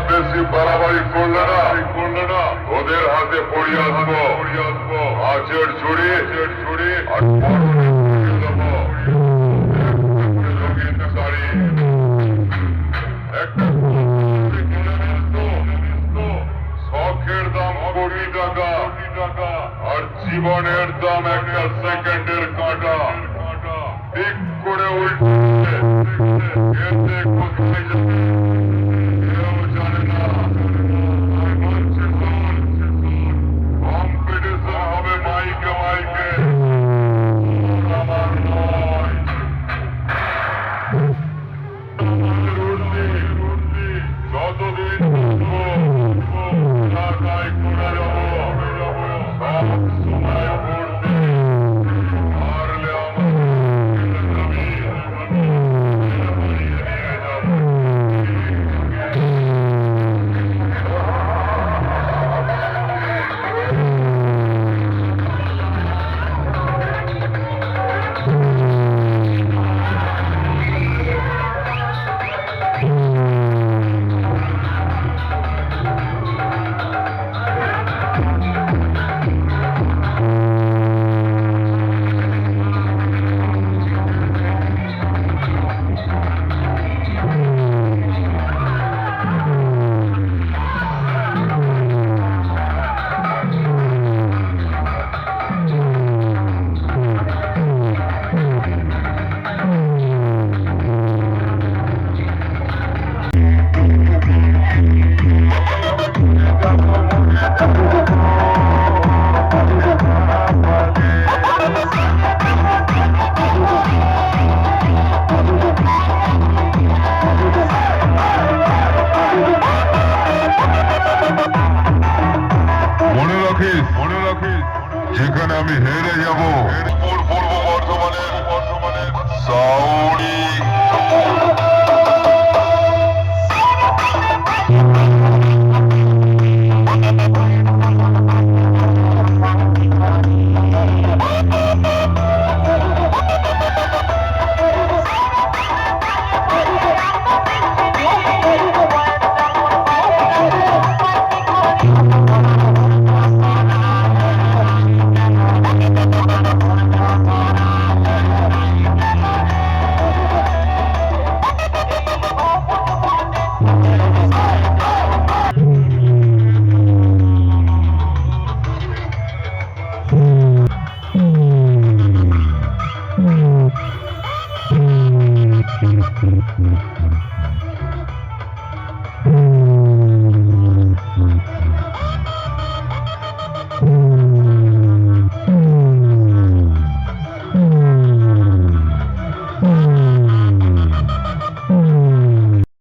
বেশি বাড়াবাড়ি করলে না ওদের হাতে পড়িয়ে আসবো মাছের ছুরি আর শখের দাম $1 আর জীবনের দাম একটা সেকেন্ডের কাঁটা ঠিক করে উল্টে এতে কোথায় যাবে কেউ জানে না। কম্পিটিশন হবে মাইকে আমার নয়। যতদিন ঢাকায় ঘুরে যাবো সব সময় ঘুরতে হারলে মনে রাখিস যেখানে আমি হেরে যাব পূর্ব বর্ধমানের সাউরি